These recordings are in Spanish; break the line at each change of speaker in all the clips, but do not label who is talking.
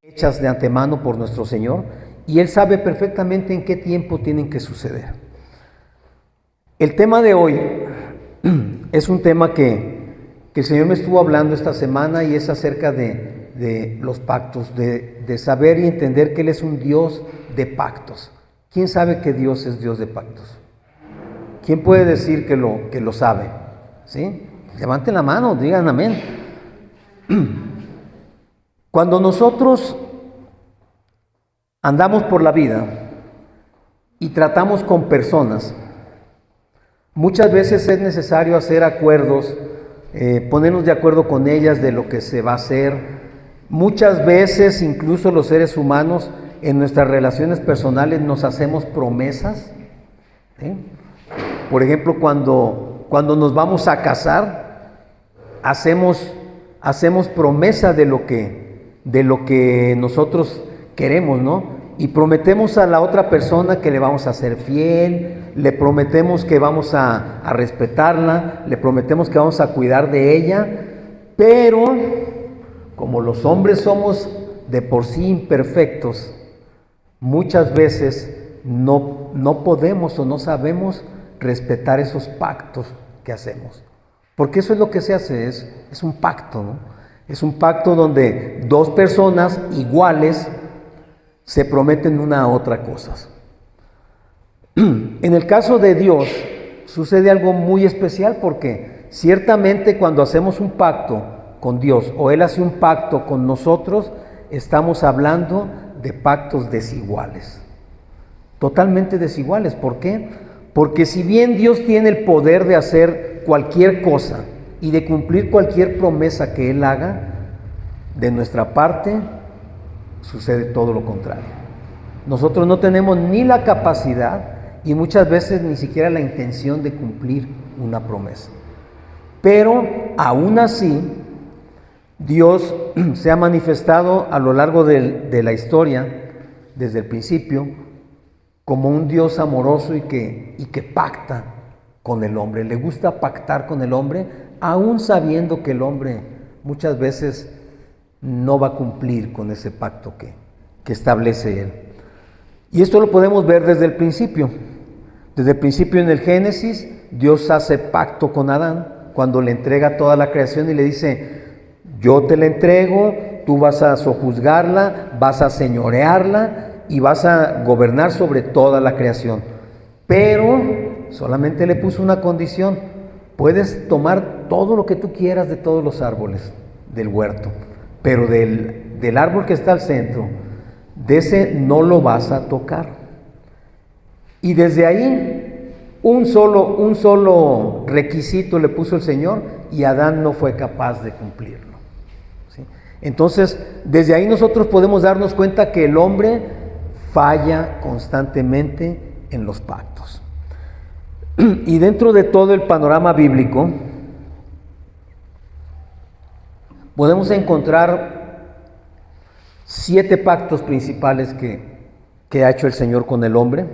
Hechas de antemano por nuestro Señor, y Él sabe perfectamente en qué tiempo tienen que suceder. El tema de hoy es un tema que el Señor me estuvo hablando esta semana, y es acerca de los pactos, de saber y entender que Él es un Dios de pactos. ¿Quién sabe que Dios es Dios de pactos? ¿Quién puede decir que lo sabe? ¿Sí? Levanten la mano, digan amén. Cuando nosotros andamos por la vida y tratamos con personas, muchas veces es necesario hacer acuerdos, ponernos de acuerdo con ellas de lo que se va a hacer. Muchas veces, incluso los seres humanos, en nuestras relaciones personales nos hacemos promesas. ¿Sí? Por ejemplo, cuando nos vamos a casar, hacemos promesa de lo que nosotros queremos, ¿no? Y prometemos a la otra persona que le vamos a ser fiel, le prometemos que vamos a respetarla, le prometemos que vamos a cuidar de ella, pero como los hombres somos de por sí imperfectos, muchas veces no podemos o no sabemos respetar esos pactos que hacemos. Porque eso es lo que se hace, es un pacto, ¿no? Es un pacto donde dos personas iguales se prometen una a otra cosas. En el caso de Dios sucede algo muy especial, porque ciertamente cuando hacemos un pacto con Dios o Él hace un pacto con nosotros, estamos hablando de pactos desiguales, totalmente desiguales. ¿Por qué? Porque si bien Dios tiene el poder de hacer cualquier cosa y de cumplir cualquier promesa que Él haga, de nuestra parte sucede todo lo contrario. Nosotros no tenemos ni la capacidad y muchas veces ni siquiera la intención de cumplir una promesa. Pero aún así, Dios se ha manifestado a lo largo de la historia, desde el principio, como un Dios amoroso y que pacta con el hombre. Le gusta pactar con el hombre, aún sabiendo que el hombre muchas veces no va a cumplir con ese pacto que establece Él. Y esto lo podemos ver desde el principio. Desde el principio, en el Génesis, Dios hace pacto con Adán cuando le entrega toda la creación y le dice: yo te la entrego, tú vas a sojuzgarla, vas a señorearla y vas a gobernar sobre toda la creación. Pero solamente le puso una condición: puedes tomar todo lo que tú quieras de todos los árboles del huerto, pero del árbol que está al centro, de ese no lo vas a tocar. Y desde ahí un solo requisito le puso el Señor, y Adán no fue capaz de cumplirlo. ¿Sí? Entonces, desde ahí nosotros podemos darnos cuenta que el hombre falla constantemente en los pactos. Y dentro de todo el panorama bíblico podemos encontrar 7 pactos principales que ha hecho el Señor con el hombre.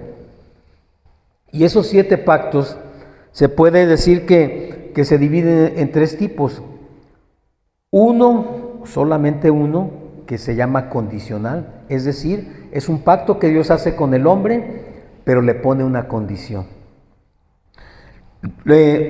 Y esos 7 pactos se puede decir que se dividen en 3 tipos. Solamente uno, que se llama condicional, es decir, es un pacto que Dios hace con el hombre, pero le pone una condición.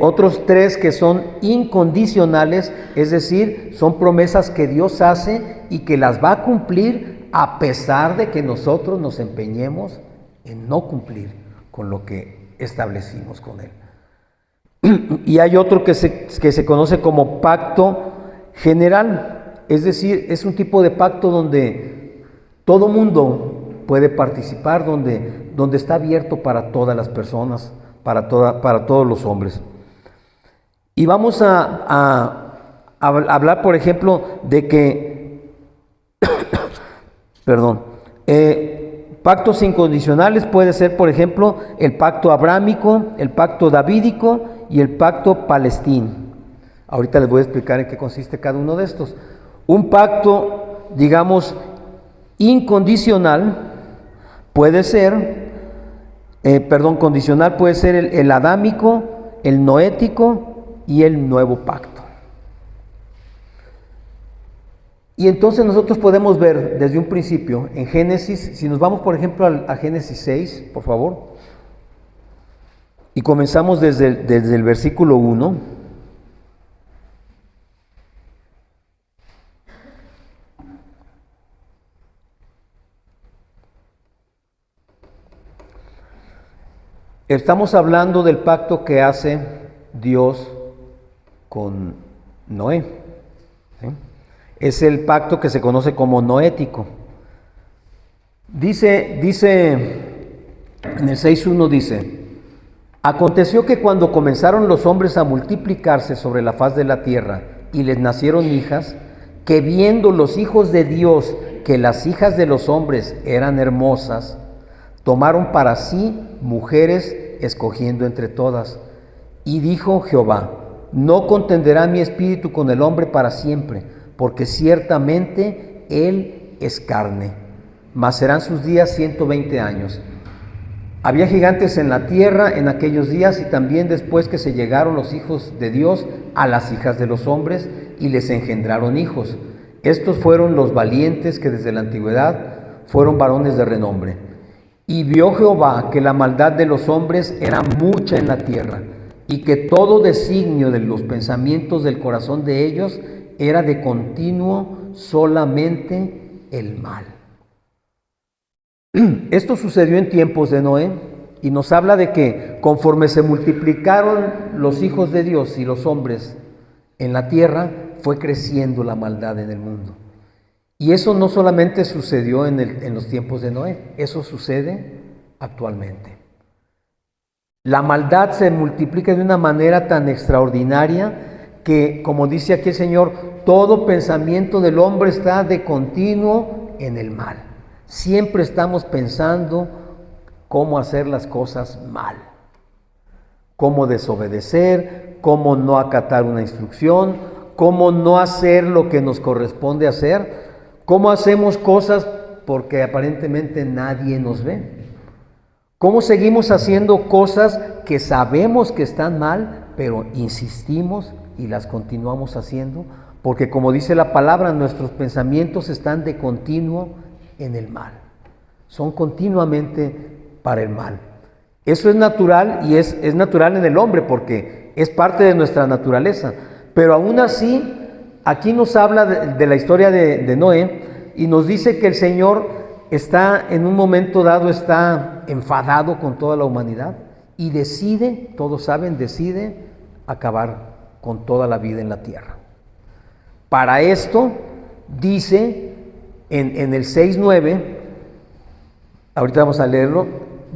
Otros 3 que son incondicionales, es decir, son promesas que Dios hace y que las va a cumplir a pesar de que nosotros nos empeñemos en no cumplir con lo que establecimos con Él. Y hay otro que se conoce como pacto general, es decir, es un tipo de pacto donde todo mundo puede participar, donde está abierto para todas las personas, para todos los hombres. Y vamos a hablar, por ejemplo, de que pactos incondicionales puede ser, por ejemplo, el pacto abrámico, el pacto davídico y el pacto palestino. Ahorita les voy a explicar en qué consiste cada uno de estos. Un pacto, digamos, incondicional puede ser condicional puede ser el adámico, el noético y el nuevo pacto. Y entonces nosotros podemos ver desde un principio en Génesis, si nos vamos por ejemplo a Génesis 6, por favor, y comenzamos desde el versículo 1. Estamos hablando del pacto que hace Dios con Noé, ¿sí? Es el pacto que se conoce como noético. Dice en el 6.1 dice: aconteció que cuando comenzaron los hombres a multiplicarse sobre la faz de la tierra y les nacieron hijas, que viendo los hijos de Dios que las hijas de los hombres eran hermosas, tomaron para sí mujeres, escogiendo entre todas. Y dijo Jehová: no contenderá mi espíritu con el hombre para siempre, porque ciertamente él es carne, mas serán sus días 120 años. Había gigantes en la tierra en aquellos días, y también después que se llegaron los hijos de Dios a las hijas de los hombres, y les engendraron hijos. Estos fueron los valientes que desde la antigüedad fueron varones de renombre. Y vio Jehová que la maldad de los hombres era mucha en la tierra, y que todo designio de los pensamientos del corazón de ellos era de continuo solamente el mal. Esto sucedió en tiempos de Noé, y nos habla de que conforme se multiplicaron los hijos de Dios y los hombres en la tierra, fue creciendo la maldad en el mundo. Y eso no solamente sucedió en los tiempos de Noé, eso sucede actualmente. La maldad se multiplica de una manera tan extraordinaria que, como dice aquí el Señor, todo pensamiento del hombre está de continuo en el mal. Siempre estamos pensando cómo hacer las cosas mal, cómo desobedecer, cómo no acatar una instrucción, cómo no hacer lo que nos corresponde hacer, cómo hacemos cosas porque aparentemente nadie nos ve. ¿Cómo seguimos haciendo cosas que sabemos que están mal, pero insistimos y las continuamos haciendo? Porque como dice la palabra, nuestros pensamientos están de continuo en el mal. Son continuamente para el mal. Eso es natural, y es natural en el hombre porque es parte de nuestra naturaleza. Pero aún así, aquí nos habla de la historia de Noé, y nos dice que el Señor está en un momento dado, está enfadado con toda la humanidad y decide, todos saben, decide acabar con toda la vida en la tierra. Para esto dice en el 6.9, ahorita vamos a leerlo,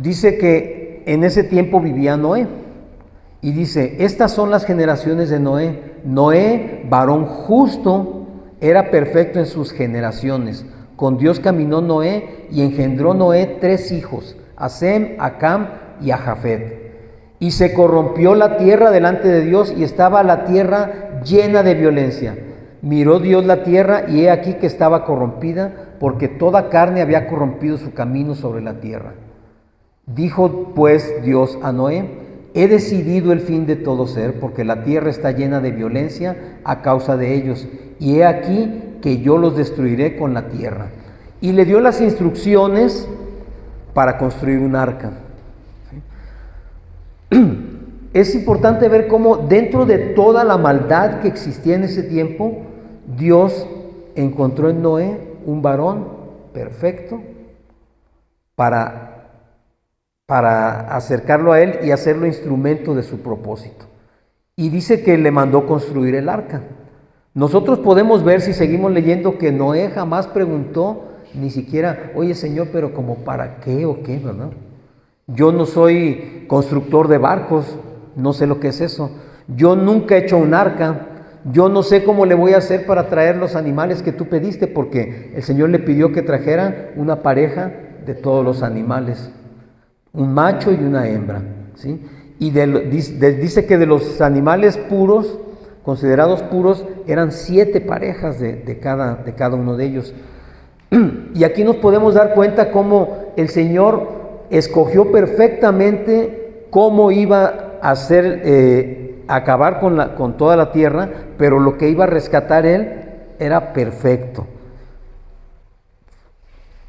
dice que en ese tiempo vivía Noé, y dice: estas son las generaciones de Noé. Noé, varón justo, era perfecto en sus generaciones. Con Dios caminó Noé, y engendró Noé 3 hijos, a Sem, a Cam y a Jafet. Y se corrompió la tierra delante de Dios, y estaba la tierra llena de violencia. Miró Dios la tierra, y he aquí que estaba corrompida, porque toda carne había corrompido su camino sobre la tierra. Dijo pues Dios a Noé: he decidido el fin de todo ser, porque la tierra está llena de violencia a causa de ellos, y he aquí que yo los destruiré con la tierra. Y le dio las instrucciones para construir un arca. Es importante ver cómo dentro de toda la maldad que existía en ese tiempo, Dios encontró en Noé un varón perfecto para acercarlo a él y hacerlo instrumento de su propósito. Y dice que le mandó construir el arca. Nosotros podemos ver, si seguimos leyendo, que Noé jamás preguntó ni siquiera: oye Señor, pero ¿como para qué o qué, verdad? Yo no soy constructor de barcos, no sé lo que es eso. Yo nunca he hecho un arca. Yo no sé cómo le voy a hacer para traer los animales que tú pediste, porque el Señor le pidió que trajera una pareja de todos los animales, un macho y una hembra, ¿sí? Y dice que de los animales puros, considerados puros, eran 7 parejas de cada uno de ellos. Y aquí nos podemos dar cuenta cómo el Señor escogió perfectamente cómo iba a hacer, acabar con toda la tierra, pero lo que iba a rescatar él era perfecto.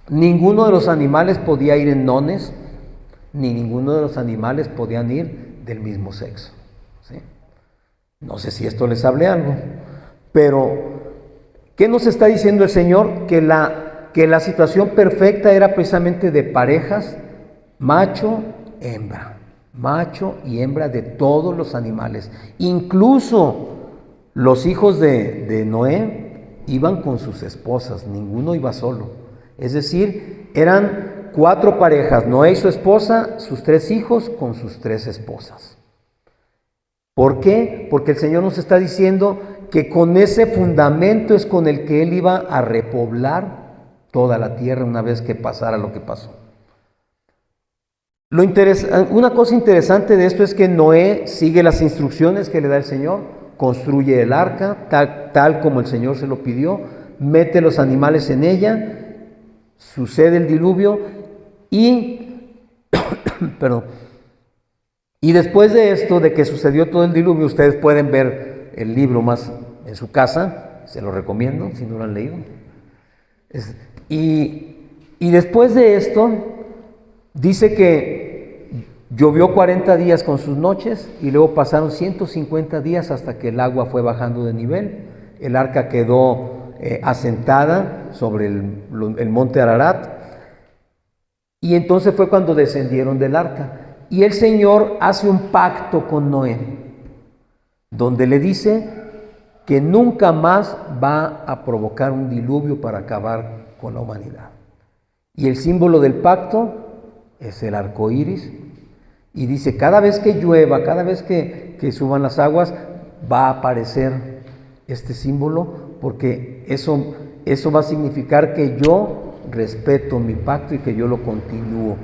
Ninguno de los animales podía ir en nones, ni ninguno de los animales podían ir del mismo sexo, ¿sí? No sé si esto les hable algo, pero ¿qué nos está diciendo el Señor? Que la situación perfecta era precisamente de parejas, macho y hembra de todos los animales. Incluso los hijos de Noé iban con sus esposas, ninguno iba solo. Es decir, eran 4 parejas, Noé y su esposa, sus 3 hijos con sus 3 esposas. ¿Por qué? Porque el Señor nos está diciendo que con ese fundamento es con el que Él iba a repoblar toda la tierra una vez que pasara lo que pasó. Una cosa interesante de esto es que Noé sigue las instrucciones que le da el Señor, construye el arca tal como el Señor se lo pidió, mete los animales en ella, sucede el diluvio y, perdón, y después de esto, de que sucedió todo el diluvio, ustedes pueden ver el libro más en su casa, se lo recomiendo si no lo han leído. Y después de esto, dice que llovió 40 días con sus noches y luego pasaron 150 días hasta que el agua fue bajando de nivel. El arca quedó asentada sobre el monte Ararat y entonces fue cuando descendieron del arca. Y el Señor hace un pacto con Noé, donde le dice que nunca más va a provocar un diluvio para acabar con la humanidad. Y el símbolo del pacto es el arco iris. Y dice, cada vez que llueva, cada vez que suban las aguas, va a aparecer este símbolo, porque eso va a significar que yo respeto mi pacto y que yo lo continúo.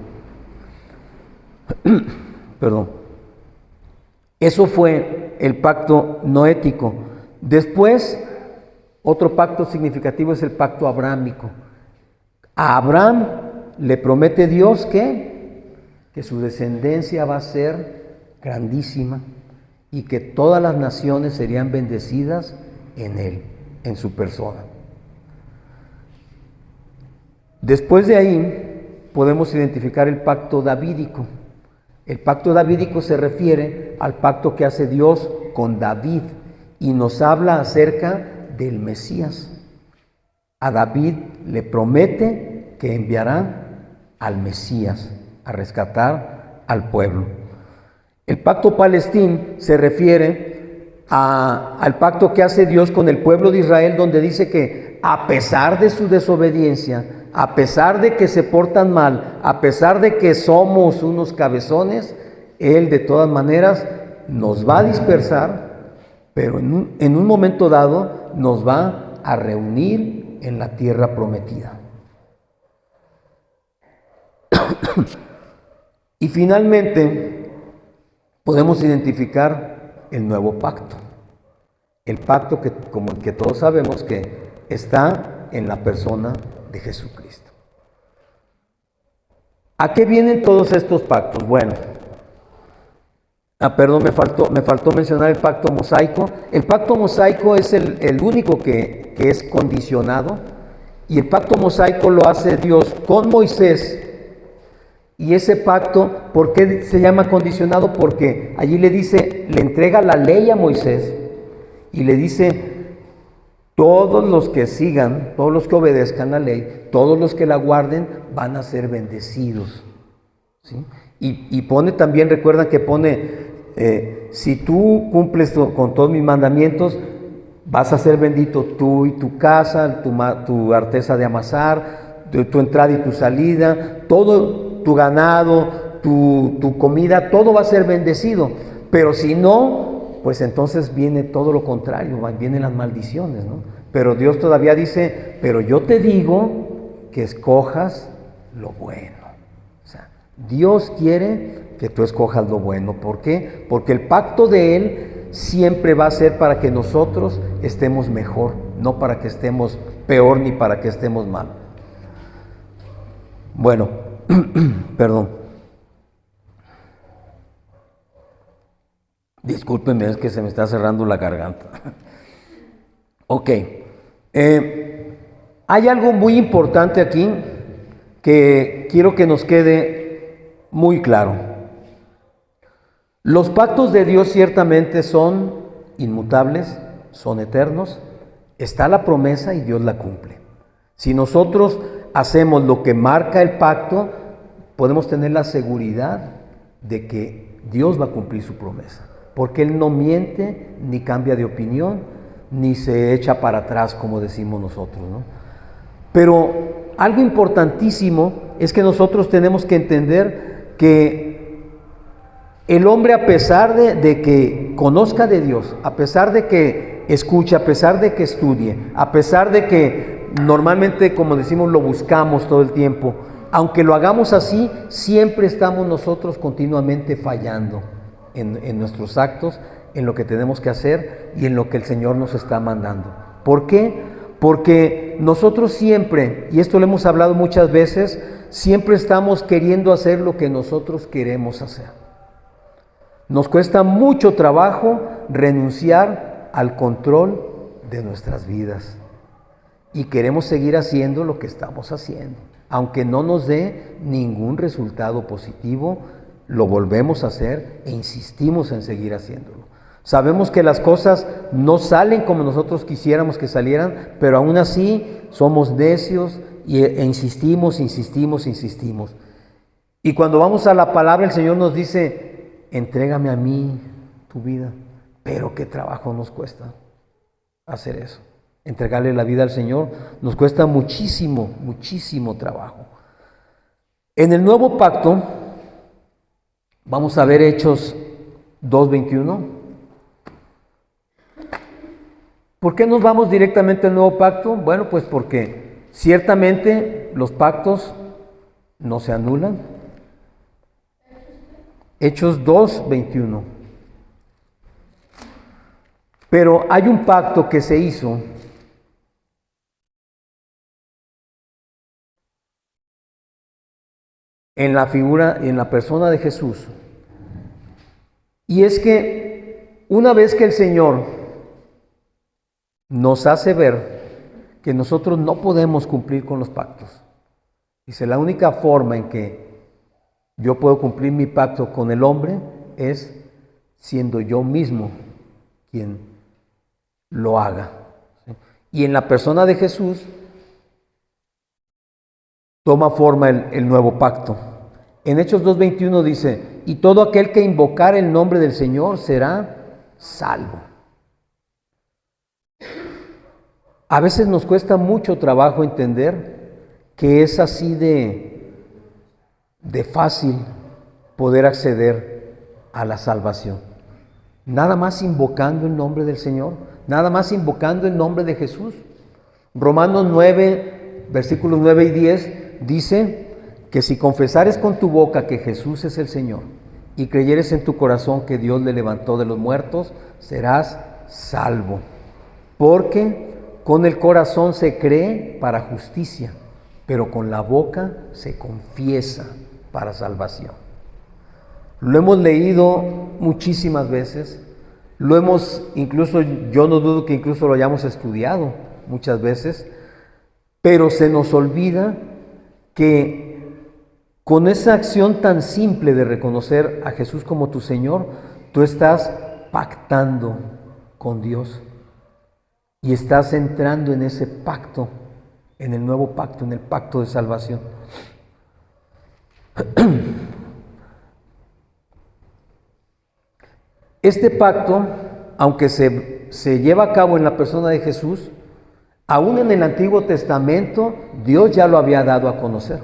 Perdón. Eso fue el pacto noético. Después, otro pacto significativo es el pacto abrámico. A Abraham le promete Dios que su descendencia va a ser grandísima y que todas las naciones serían bendecidas en él, en su persona. Después de ahí podemos identificar el pacto davídico. El pacto davídico se refiere al pacto que hace Dios con David y nos habla acerca del Mesías. A David le promete que enviará al Mesías a rescatar al pueblo. El pacto palestín se refiere al pacto que hace Dios con el pueblo de Israel, donde dice que a pesar de su desobediencia, a pesar de que se portan mal, a pesar de que somos unos cabezones, Él de todas maneras nos va a dispersar, pero en un momento dado nos va a reunir en la tierra prometida. Y finalmente podemos identificar el nuevo pacto. El pacto que, como el que todos sabemos, que está en la persona de Jesucristo. ¿A qué vienen todos estos pactos? Bueno, perdón, me faltó mencionar el pacto mosaico. El pacto mosaico es el único que es condicionado, y el pacto mosaico lo hace Dios con Moisés. Y ese pacto, ¿por qué se llama condicionado? Porque allí le entrega la ley a Moisés y le dice: todos los que sigan, todos los que obedezcan la ley, todos los que la guarden, van a ser bendecidos, ¿sí? Y pone también, recuerdan que pone, si tú cumples con todos mis mandamientos, vas a ser bendito tú y tu casa, tu arteza de amasar, tu entrada y tu salida, todo tu ganado, tu comida, todo va a ser bendecido. Pero si no, pues entonces viene todo lo contrario, vienen las maldiciones, ¿no? Pero Dios todavía dice: pero yo te digo que escojas lo bueno. O sea, Dios quiere que tú escojas lo bueno. ¿Por qué? Porque el pacto de Él siempre va a ser para que nosotros estemos mejor, no para que estemos peor ni para que estemos mal. Bueno, perdón. Discúlpenme, es que se me está cerrando la garganta. Ok. Hay algo muy importante aquí que quiero que nos quede muy claro. Los pactos de Dios ciertamente son inmutables, son eternos. Está la promesa y Dios la cumple. Si nosotros hacemos lo que marca el pacto, podemos tener la seguridad de que Dios va a cumplir su promesa. Porque Él no miente, ni cambia de opinión, ni se echa para atrás, como decimos nosotros, ¿no? Pero algo importantísimo es que nosotros tenemos que entender que el hombre, a pesar de que conozca de Dios, a pesar de que escuche, a pesar de que estudie, a pesar de que normalmente, como decimos, lo buscamos todo el tiempo, aunque lo hagamos así, siempre estamos nosotros continuamente fallando en nuestros actos, en lo que tenemos que hacer y en lo que el Señor nos está mandando. ¿Por qué? Porque nosotros siempre, y esto lo hemos hablado muchas veces, siempre estamos queriendo hacer lo que nosotros queremos hacer. Nos cuesta mucho trabajo renunciar al control de nuestras vidas y queremos seguir haciendo lo que estamos haciendo. Aunque no nos dé ningún resultado positivo, lo volvemos a hacer e insistimos en seguir haciéndolo. Sabemos que las cosas no salen como nosotros quisiéramos que salieran, pero aún así somos necios e insistimos. Y cuando vamos a la palabra, el Señor nos dice: entrégame a mí tu vida. Pero qué trabajo nos cuesta hacer eso. Entregarle la vida al Señor nos cuesta muchísimo trabajo. En el nuevo pacto, vamos a ver Hechos 2:21. ¿Por qué nos vamos directamente al nuevo pacto? Bueno, pues porque ciertamente los pactos no se anulan. Hechos 2:21. Pero hay un pacto que se hizo en la figura, en la persona de Jesús. Y es que una vez que el Señor nos hace ver que nosotros no podemos cumplir con los pactos, dice: la única forma en que yo puedo cumplir mi pacto con el hombre es siendo yo mismo quien lo haga. Y en la persona de Jesús toma forma el nuevo pacto. En Hechos 2:21 dice: y todo aquel que invocar el nombre del Señor será salvo. A veces nos cuesta mucho trabajo entender que es así de fácil poder acceder a la salvación. Nada más invocando el nombre del Señor, nada más invocando el nombre de Jesús. Romanos 9, versículos 9 y 10 dice que si confesares con tu boca que Jesús es el Señor y creyeres en tu corazón que Dios le levantó de los muertos, serás salvo. Porque con el corazón se cree para justicia, pero con la boca se confiesa para salvación. Lo hemos leído muchísimas veces, lo hemos, incluso yo no dudo que incluso lo hayamos estudiado muchas veces, pero se nos olvida que con esa acción tan simple de reconocer a Jesús como tu Señor, tú estás pactando con Dios y estás entrando en ese pacto, en el nuevo pacto, en el pacto de salvación. Este pacto, aunque se lleva a cabo en la persona de Jesús, aún en el Antiguo Testamento, Dios ya lo había dado a conocer.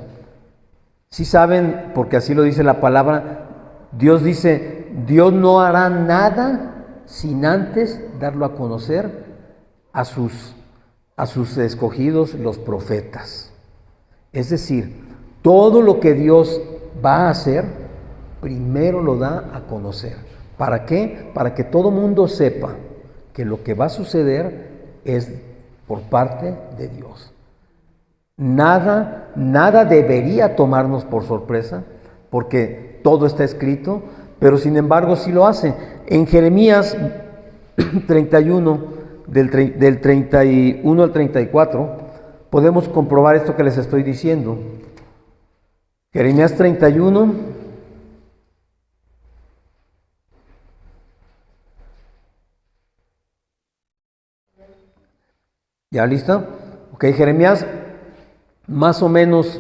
Si saben, porque así lo dice la palabra, Dios dice: Dios no hará nada sin antes darlo a conocer a sus escogidos, los profetas. Es decir, todo lo que Dios va a hacer, primero lo da a conocer. ¿Para qué? Para que todo mundo sepa que lo que va a suceder es por parte de Dios. Nada debería tomarnos por sorpresa, porque todo está escrito, pero sin embargo sí lo hace. En Jeremías 31, del 31 al 34, podemos comprobar esto que les estoy diciendo. Jeremías 31, ¿ya lista? Ok, Jeremías más o menos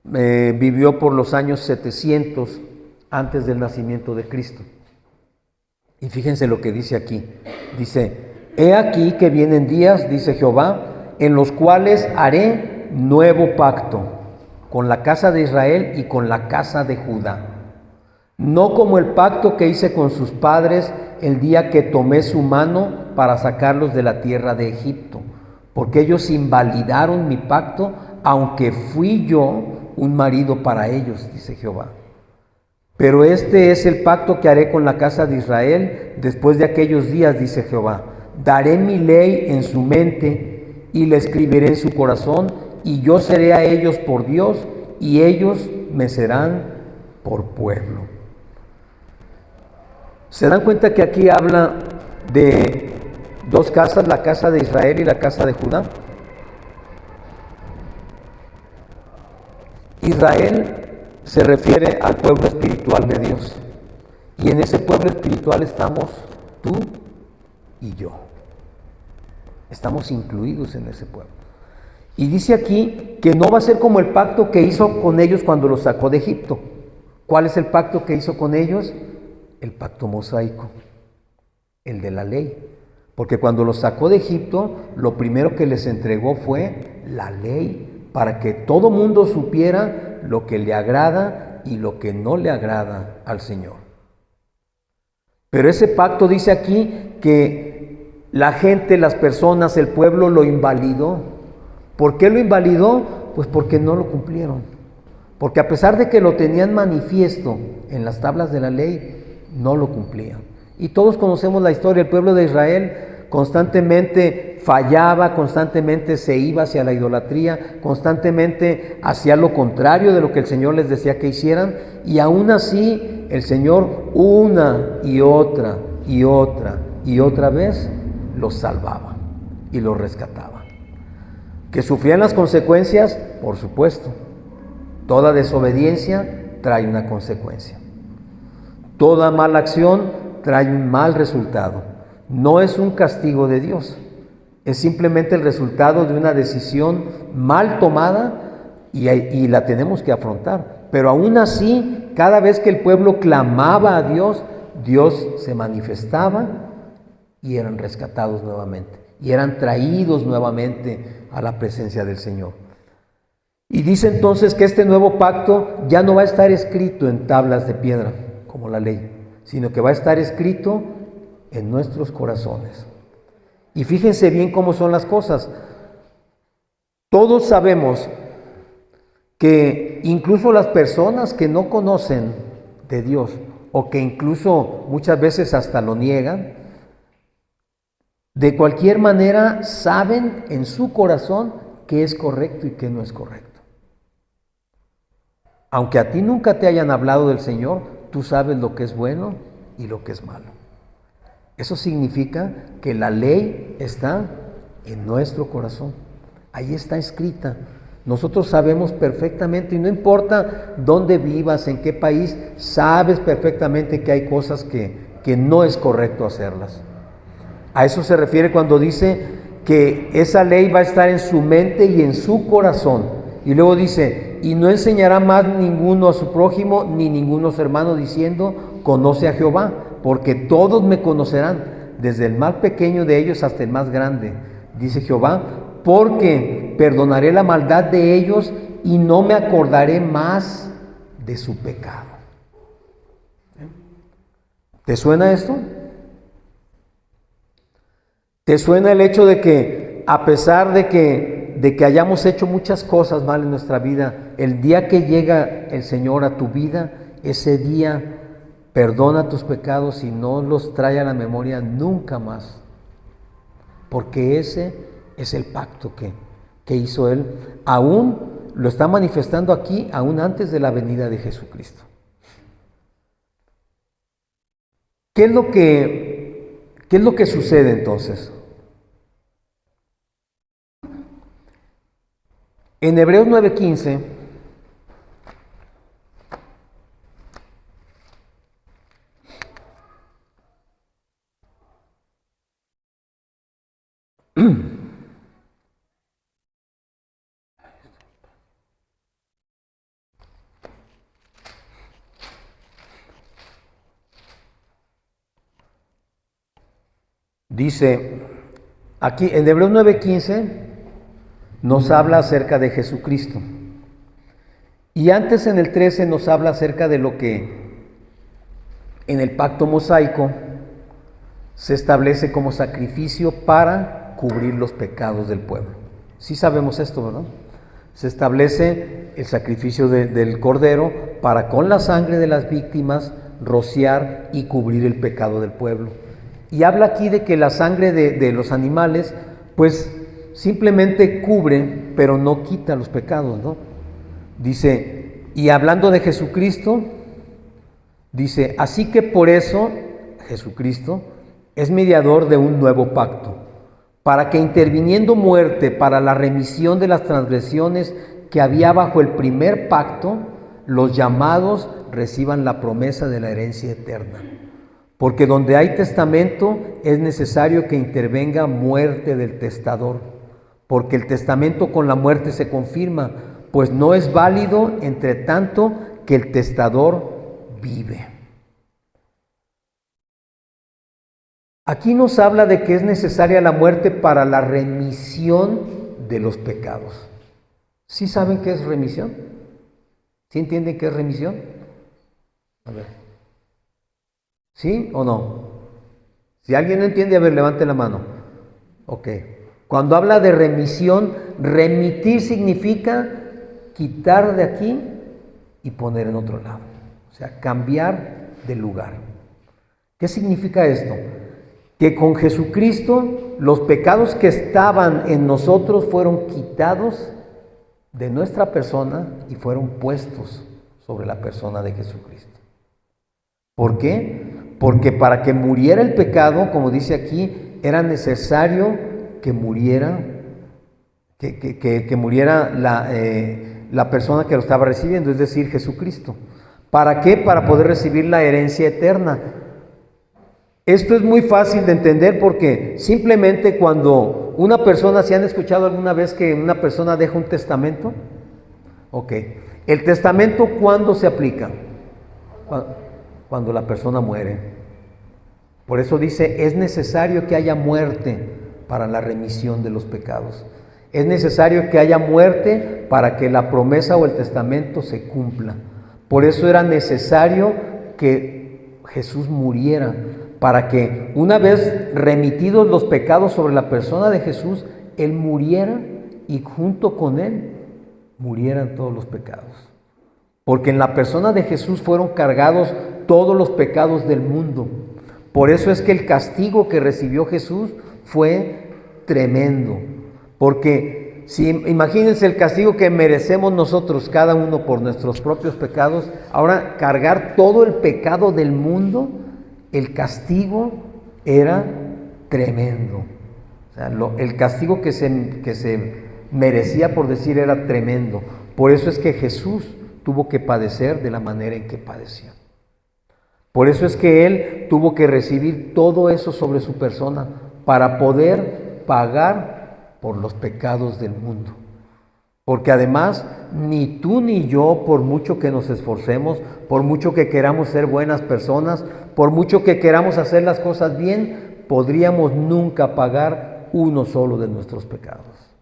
vivió por los años 700 antes del nacimiento de Cristo. Y fíjense lo que dice aquí. Dice, he aquí que vienen días, dice Jehová, en los cuales haré nuevo pacto con la casa de Israel y con la casa de Judá. No como el pacto que hice con sus padres el día que tomé su mano para sacarlos de la tierra de Egipto, porque ellos invalidaron mi pacto, aunque fui yo un marido para ellos, dice Jehová. Pero este es el pacto que haré con la casa de Israel después de aquellos días, dice Jehová. Daré mi ley en su mente y la escribiré en su corazón, y yo seré a ellos por Dios, y ellos me serán por pueblo. ¿Se dan cuenta que aquí habla de dos casas, la casa de Israel y la casa de Judá? Israel se refiere al pueblo espiritual de Dios. Y en ese pueblo espiritual estamos tú y yo. Estamos incluidos en ese pueblo. Y dice aquí que no va a ser como el pacto que hizo con ellos cuando los sacó de Egipto. ¿Cuál es el pacto que hizo con ellos? El pacto mosaico, el de la ley. Porque cuando los sacó de Egipto, lo primero que les entregó fue la ley, para que todo mundo supiera lo que le agrada y lo que no le agrada al Señor. Pero ese pacto dice aquí que la gente, las personas, el pueblo lo invalidó. ¿Por qué lo invalidó? Pues porque no lo cumplieron. Porque a pesar de que lo tenían manifiesto en las tablas de la ley, no lo cumplían. Y todos conocemos la historia. El pueblo de Israel constantemente fallaba, constantemente se iba hacia la idolatría, constantemente hacía lo contrario de lo que el Señor les decía que hicieran, y aún así el Señor una y otra y otra y otra vez los salvaba y los rescataba. ¿Que sufrían las consecuencias? Por supuesto. Toda desobediencia trae una consecuencia. Toda mala acción trae un mal resultado. No es un castigo de Dios, es simplemente el resultado de una decisión mal tomada y la tenemos que afrontar. Pero aún así, cada vez que el pueblo clamaba a Dios, Dios se manifestaba y eran rescatados nuevamente, y eran traídos nuevamente a la presencia del Señor. Y dice entonces que este nuevo pacto ya no va a estar escrito en tablas de piedra, como la ley, sino que va a estar escrito en nuestros corazones. Y fíjense bien cómo son las cosas. Todos sabemos que incluso las personas que no conocen de Dios, o que incluso muchas veces hasta lo niegan, de cualquier manera saben en su corazón qué es correcto y qué no es correcto. Aunque a ti nunca te hayan hablado del Señor, tú sabes lo que es bueno y lo que es malo. Eso significa que la ley está en nuestro corazón. Ahí está escrita. Nosotros sabemos perfectamente, y no importa dónde vivas, en qué país, sabes perfectamente que hay cosas que no es correcto hacerlas. A eso se refiere cuando dice que esa ley va a estar en su mente y en su corazón. Y luego dice, y no enseñará más ninguno a su prójimo, ni ninguno a su hermano, diciendo, conoce a Jehová, porque todos me conocerán, desde el más pequeño de ellos hasta el más grande, dice Jehová, porque perdonaré la maldad de ellos y no me acordaré más de su pecado. ¿Te suena esto? ¿Te suena el hecho de que a pesar de que hayamos hecho muchas cosas mal en nuestra vida, el día que llega el Señor a tu vida, ese día perdona tus pecados y no los trae a la memoria nunca más? Porque ese es el pacto que hizo Él. Aún lo está manifestando aquí, aún antes de la venida de Jesucristo. ¿Qué es lo que sucede entonces? En Hebreos 9:15 dice, aquí en Hebreos 9:15 nos habla acerca de Jesucristo. Y antes en el 13 nos habla acerca de lo que en el pacto mosaico se establece como sacrificio para cubrir los pecados del pueblo. Sí sabemos esto, ¿verdad? Se establece el sacrificio del cordero para con la sangre de las víctimas rociar y cubrir el pecado del pueblo. Y habla aquí de que la sangre de los animales pues simplemente cubre, pero no quita los pecados, ¿no? Dice, y hablando de Jesucristo, dice, así que por eso Jesucristo es mediador de un nuevo pacto, para que interviniendo muerte para la remisión de las transgresiones que había bajo el primer pacto, los llamados reciban la promesa de la herencia eterna. Porque donde hay testamento es necesario que intervenga muerte del testador, porque el testamento con la muerte se confirma, pues no es válido entre tanto que el testador vive. Aquí nos habla de que es necesaria la muerte para la remisión de los pecados. ¿Sí saben qué es remisión? ¿Sí entienden qué es remisión? A ver. ¿Sí o no? Si alguien no entiende, a ver, levante la mano. Ok. Cuando habla de remisión, remitir significa quitar de aquí y poner en otro lado. O sea, cambiar de lugar. ¿Qué significa esto? Que con Jesucristo los pecados que estaban en nosotros fueron quitados de nuestra persona y fueron puestos sobre la persona de Jesucristo. ¿Por qué? Porque para que muriera el pecado, como dice aquí, era necesario que muriera, que muriera la persona que lo estaba recibiendo, es decir, Jesucristo. ¿Para qué? Para poder recibir la herencia eterna. Esto es muy fácil de entender porque simplemente cuando una persona, ¿se han escuchado alguna vez que una persona deja un testamento? Ok. ¿El testamento cuándo se aplica? Cuando la persona muere. Por eso dice, es necesario que haya muerte para la remisión de los pecados. Es necesario que haya muerte para que la promesa o el testamento se cumpla. Por eso era necesario que Jesús muriera, para que una vez remitidos los pecados sobre la persona de Jesús, Él muriera y junto con Él murieran todos los pecados. Porque en la persona de Jesús fueron cargados todos los pecados del mundo. Por eso es que el castigo que recibió Jesús fue tremendo. Porque si imagínense el castigo que merecemos nosotros, cada uno por nuestros propios pecados, ahora cargar todo el pecado del mundo, el castigo era tremendo. O sea, el castigo que se merecía, por decir, era tremendo. Por eso es que Jesús tuvo que padecer de la manera en que padeció. Por eso es que Él tuvo que recibir todo eso sobre su persona para poder pagar por los pecados del mundo. Porque además, ni tú ni yo, por mucho que nos esforcemos, por mucho que queramos ser buenas personas, por mucho que queramos hacer las cosas bien, podríamos nunca pagar uno solo de nuestros pecados.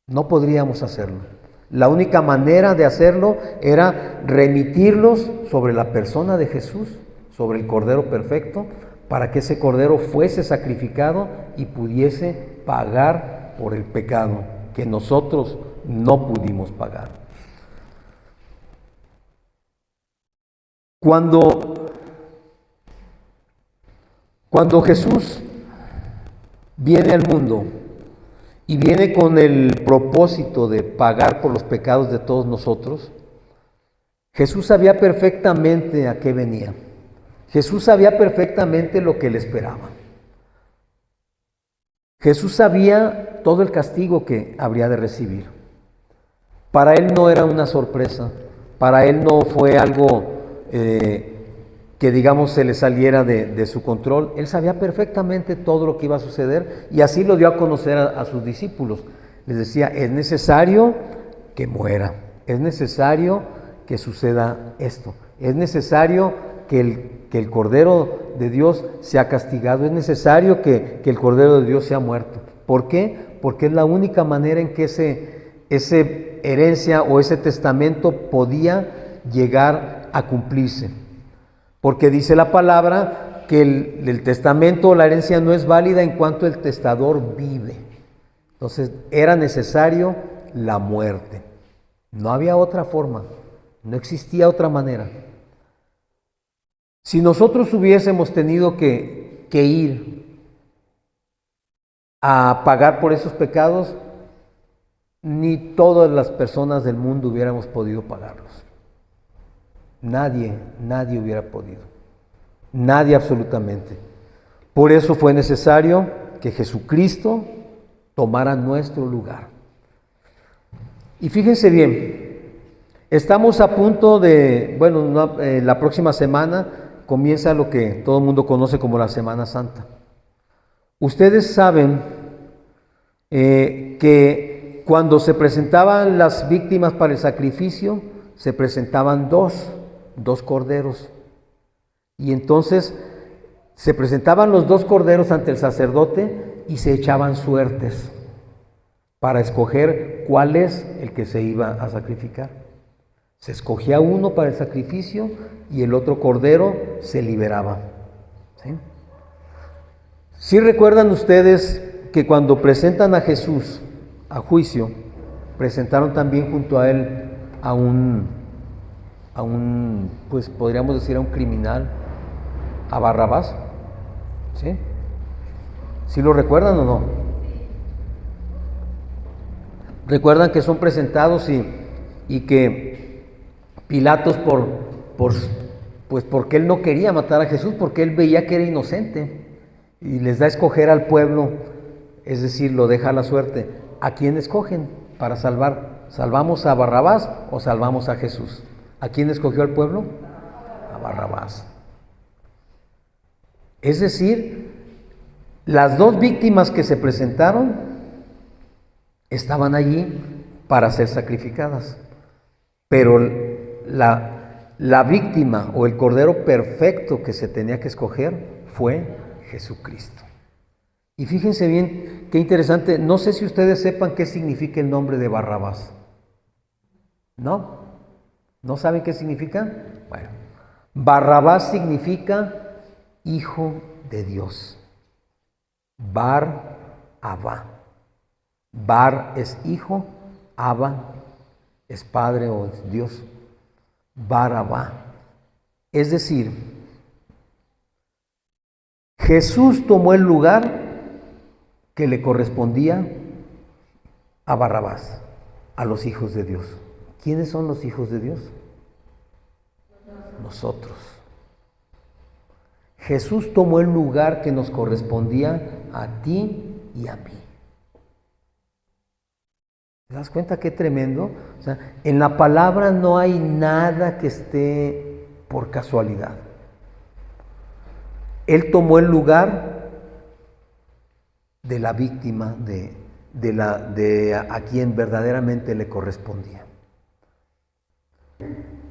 No podríamos hacerlo. La única manera de hacerlo era remitirlos sobre la persona de Jesús, sobre el Cordero Perfecto, para que ese Cordero fuese sacrificado y pudiese pagar por el pecado que nosotros no pudimos pagar. Cuando Jesús viene al mundo y viene con el propósito de pagar por los pecados de todos nosotros, Jesús sabía perfectamente a qué venía. Jesús sabía perfectamente lo que le esperaba. Jesús sabía todo el castigo que habría de recibir. Para él no era una sorpresa, para él no fue algo que digamos se le saliera de su control. Él sabía perfectamente todo lo que iba a suceder y así lo dio a conocer a sus discípulos. Les decía, es necesario que muera, es necesario que suceda esto, es necesario que el Cordero de Dios sea castigado, es necesario que el Cordero de Dios sea muerto. ¿Por qué? Porque es la única manera en que ese herencia o ese testamento podía llegar a cumplirse. Porque dice la palabra que el testamento o la herencia no es válida en cuanto el testador vive. Entonces era necesario la muerte. No había otra forma, no existía otra manera. Si nosotros hubiésemos tenido que ir a pagar por esos pecados, ni todas las personas del mundo hubiéramos podido pagarlos. Nadie hubiera podido. Nadie absolutamente. Por eso fue necesario que Jesucristo tomara nuestro lugar. Y fíjense bien, estamos a punto de, la próxima semana comienza lo que todo el mundo conoce como la Semana Santa. Ustedes saben que cuando se presentaban las víctimas para el sacrificio, se presentaban dos corderos. Y entonces se presentaban los dos corderos ante el sacerdote y se echaban suertes para escoger cuál es el que se iba a sacrificar. Se escogía uno para el sacrificio y el otro cordero se liberaba. ¿Sí? ¿Sí recuerdan ustedes que cuando presentan a Jesús a juicio, presentaron también junto a él a un, pues podríamos decir a un criminal, a Barrabás? ¿Sí? ¿Sí lo recuerdan o no? Recuerdan que son presentados y que Pilatos pues porque él no quería matar a Jesús, porque él veía que era inocente y les da a escoger al pueblo, es decir, lo deja a la suerte. ¿A quién escogen para salvar? ¿Salvamos a Barrabás o salvamos a Jesús? ¿A quién escogió el pueblo? A Barrabás. Es decir, las dos víctimas que se presentaron estaban allí para ser sacrificadas, pero la víctima o el cordero perfecto que se tenía que escoger fue Jesucristo. Y fíjense bien, qué interesante, no sé si ustedes sepan qué significa el nombre de Barrabás. ¿No? ¿No saben qué significa? Bueno, Barrabás significa hijo de Dios. Bar Abba. Bar es hijo, Abba es padre o es Dios. Bar Abba. Es decir, Jesús tomó el lugar que le correspondía a Barrabás, a los hijos de Dios. ¿Quiénes son los hijos de Dios? Nosotros. Jesús tomó el lugar que nos correspondía a ti y a mí. ¿Te das cuenta qué tremendo? O sea, en la palabra no hay nada que esté por casualidad. Él tomó el lugar de la víctima, de a quien verdaderamente le correspondía.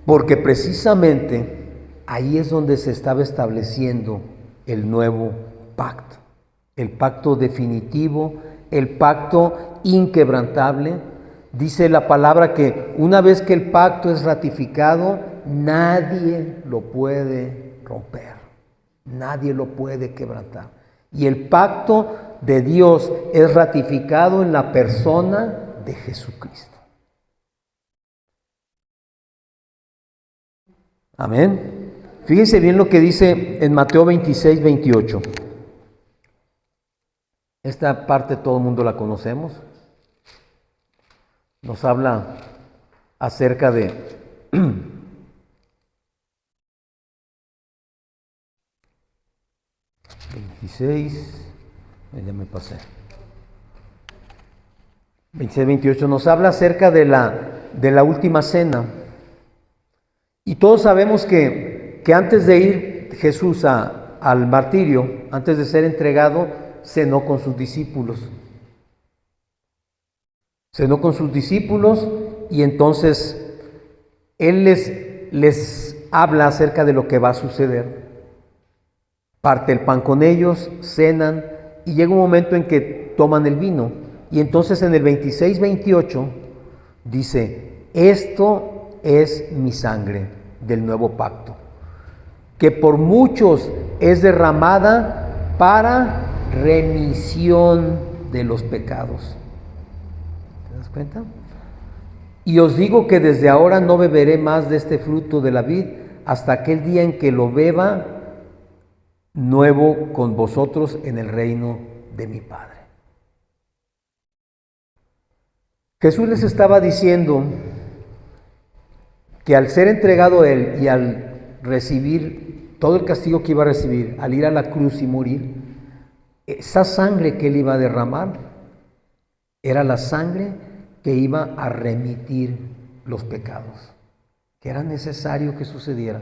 Porque precisamente ahí es donde se estaba estableciendo el nuevo pacto, el pacto definitivo, el pacto inquebrantable. Dice la palabra que una vez que el pacto es ratificado, nadie lo puede romper, nadie lo puede quebrantar. Y el pacto de Dios es ratificado en la persona de Jesucristo. Amén. Fíjense bien lo que dice en Mateo 26, 28. Esta parte todo el mundo la conocemos. Nos habla acerca de 16, ya me pasé. 26, 28 nos habla acerca de la última cena. Y todos sabemos que antes de ir Jesús al martirio, antes de ser entregado, cenó con sus discípulos. Cenó con sus discípulos y entonces Él les habla acerca de lo que va a suceder. Parte el pan con ellos, cenan y llega un momento en que toman el vino. Y entonces en el 26, 28 dice, esto es mi sangre del nuevo pacto, que por muchos es derramada para remisión de los pecados. ¿Te das cuenta? Y os digo que desde ahora no beberé más de este fruto de la vid hasta aquel día en que lo beba nuevo con vosotros en el reino de mi Padre. Jesús les estaba diciendo que al ser entregado Él y al recibir todo el castigo que iba a recibir, al ir a la cruz y morir, esa sangre que Él iba a derramar era la sangre que iba a remitir los pecados, que era necesario que sucediera.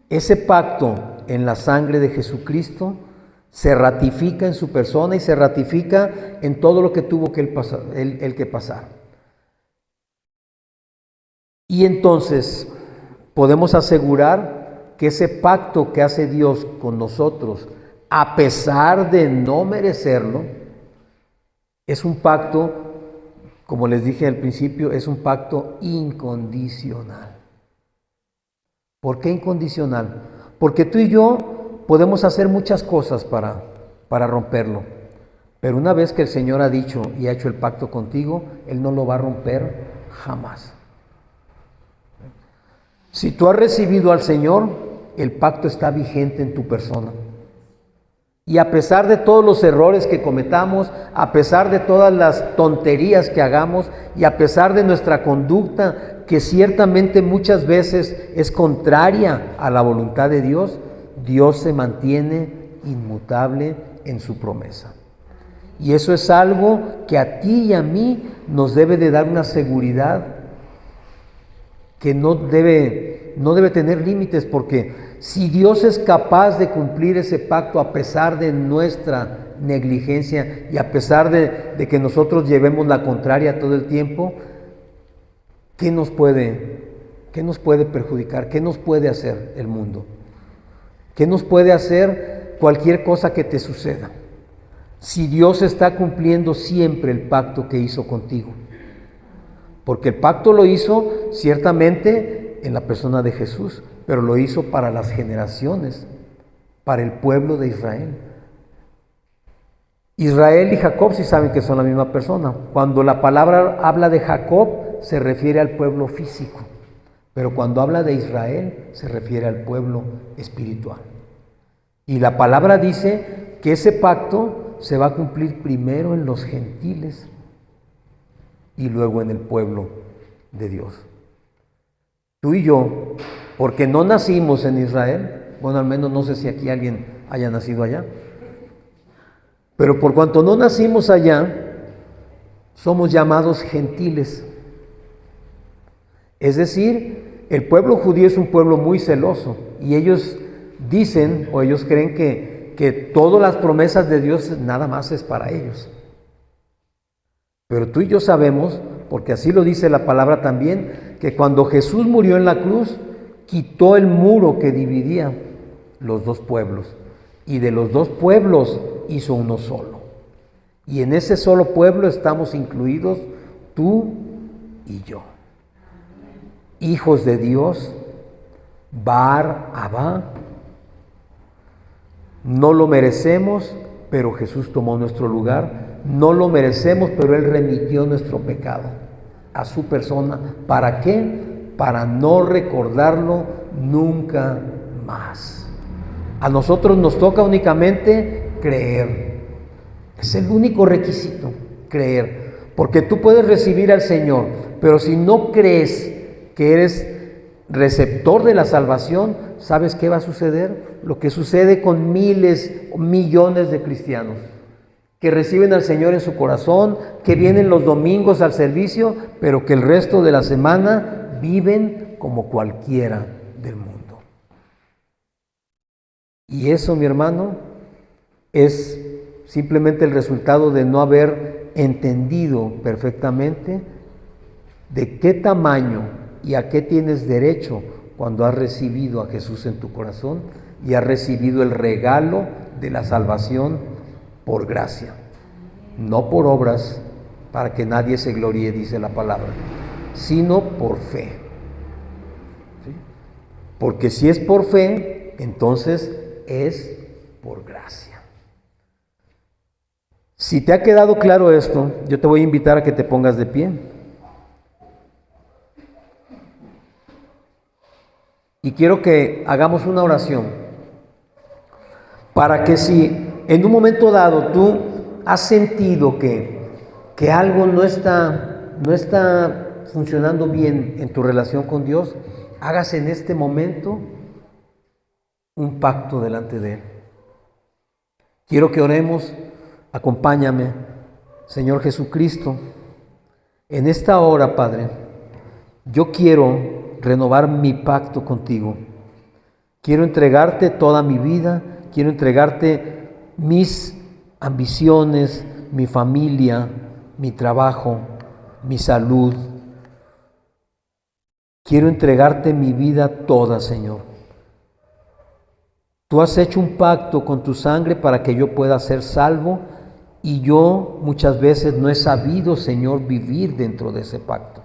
Ese pacto en la sangre de Jesucristo se ratifica en su persona y se ratifica en todo lo que tuvo que él que pasar. Y entonces podemos asegurar que ese pacto que hace Dios con nosotros, a pesar de no merecerlo, es un pacto, como les dije al principio, es un pacto incondicional. ¿Por qué incondicional? Porque tú y yo podemos hacer muchas cosas para romperlo, pero una vez que el Señor ha dicho y ha hecho el pacto contigo, Él no lo va a romper jamás. Si tú has recibido al Señor, el pacto está vigente en tu persona. Y a pesar de todos los errores que cometamos, a pesar de todas las tonterías que hagamos y a pesar de nuestra conducta, que ciertamente muchas veces es contraria a la voluntad de Dios, Dios se mantiene inmutable en su promesa. Y eso es algo que a ti y a mí nos debe de dar una seguridad que no debe tener límites, porque si Dios es capaz de cumplir ese pacto a pesar de nuestra negligencia y a pesar de que nosotros llevemos la contraria todo el tiempo, ¿qué nos puede perjudicar? ¿Qué nos puede hacer el mundo? ¿Qué nos puede hacer cualquier cosa que te suceda? Si Dios está cumpliendo siempre el pacto que hizo contigo. Porque el pacto lo hizo ciertamente en la persona de Jesús, pero lo hizo para las generaciones, para el pueblo de Israel. Israel y Jacob sí saben que son la misma persona. Cuando la palabra habla de Jacob, se refiere al pueblo físico, pero cuando habla de Israel, se refiere al pueblo espiritual. Y la palabra dice que ese pacto se va a cumplir primero en los gentiles y luego en el pueblo de Dios. Tú y yo, porque no nacimos en Israel, bueno, al menos no sé si aquí alguien haya nacido allá, pero por cuanto no nacimos allá, somos llamados gentiles. Es decir, el pueblo judío es un pueblo muy celoso y ellos dicen o ellos creen que todas las promesas de Dios nada más es para ellos. Pero tú y yo sabemos, porque así lo dice la palabra también, que cuando Jesús murió en la cruz, quitó el muro que dividía los dos pueblos. Y de los dos pueblos hizo uno solo. Y en ese solo pueblo estamos incluidos tú y yo. Hijos de Dios, Bar Abba. No lo merecemos, pero Jesús tomó nuestro lugar. No lo merecemos, pero Él remitió nuestro pecado a su persona. ¿Para qué? Para no recordarlo nunca más. A nosotros nos toca únicamente creer. Es el único requisito, creer. Porque tú puedes recibir al Señor, pero si no crees que eres receptor de la salvación, ¿sabes qué va a suceder? Lo que sucede con miles, millones de cristianos que reciben al Señor en su corazón, que vienen los domingos al servicio, pero que el resto de la semana viven como cualquiera del mundo. Y eso, mi hermano, es simplemente el resultado de no haber entendido perfectamente de qué tamaño y a qué tienes derecho cuando has recibido a Jesús en tu corazón y has recibido el regalo de la salvación por gracia, no por obras, para que nadie se gloríe, dice la palabra, sino por fe. ¿Sí? Porque si es por fe, entonces es por gracia. Si te ha quedado claro esto, yo te voy a invitar a que te pongas de pie. Y quiero que hagamos una oración para que si en un momento dado tú has sentido que algo no está funcionando bien en tu relación con Dios, hagas en este momento un pacto delante de Él. Quiero que oremos, acompáñame, Señor Jesucristo, en esta hora, Padre, yo quiero renovar mi pacto contigo. Quiero entregarte toda mi vida, quiero entregarte mis ambiciones, mi familia, mi trabajo, mi salud. Quiero entregarte mi vida toda, Señor. Tú has hecho un pacto con tu sangre para que yo pueda ser salvo y yo muchas veces no he sabido, Señor, vivir dentro de ese pacto.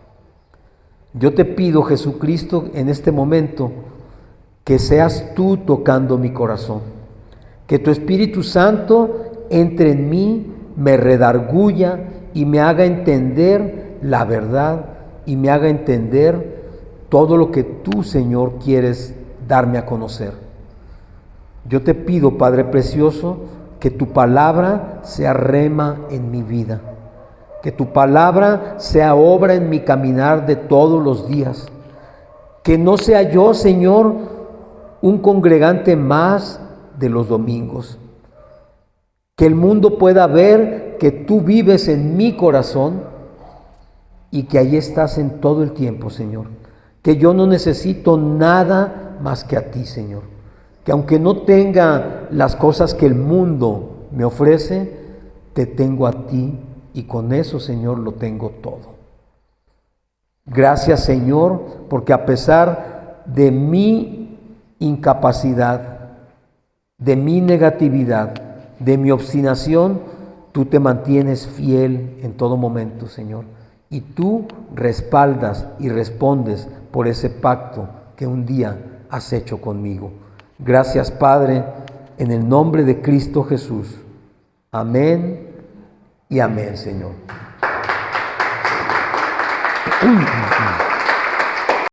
Yo te pido, Jesucristo, en este momento, que seas tú tocando mi corazón, que tu Espíritu Santo entre en mí, me redarguya y me haga entender la verdad y me haga entender todo lo que tú, Señor, quieres darme a conocer. Yo te pido, Padre precioso, que tu palabra sea rema en mi vida, que tu palabra sea obra en mi caminar de todos los días, que no sea yo, Señor, un congregante más de los domingos, que el mundo pueda ver que tú vives en mi corazón y que ahí estás en todo el tiempo, Señor, que yo no necesito nada más que a ti, Señor, que aunque no tenga las cosas que el mundo me ofrece, te tengo a ti y con eso, Señor, lo tengo todo. Gracias, Señor, porque a pesar de mi incapacidad, de mi negatividad, de mi obstinación, tú te mantienes fiel en todo momento, Señor. Y tú respaldas y respondes por ese pacto que un día has hecho conmigo. Gracias, Padre, en el nombre de Cristo Jesús. Amén y amén, Señor.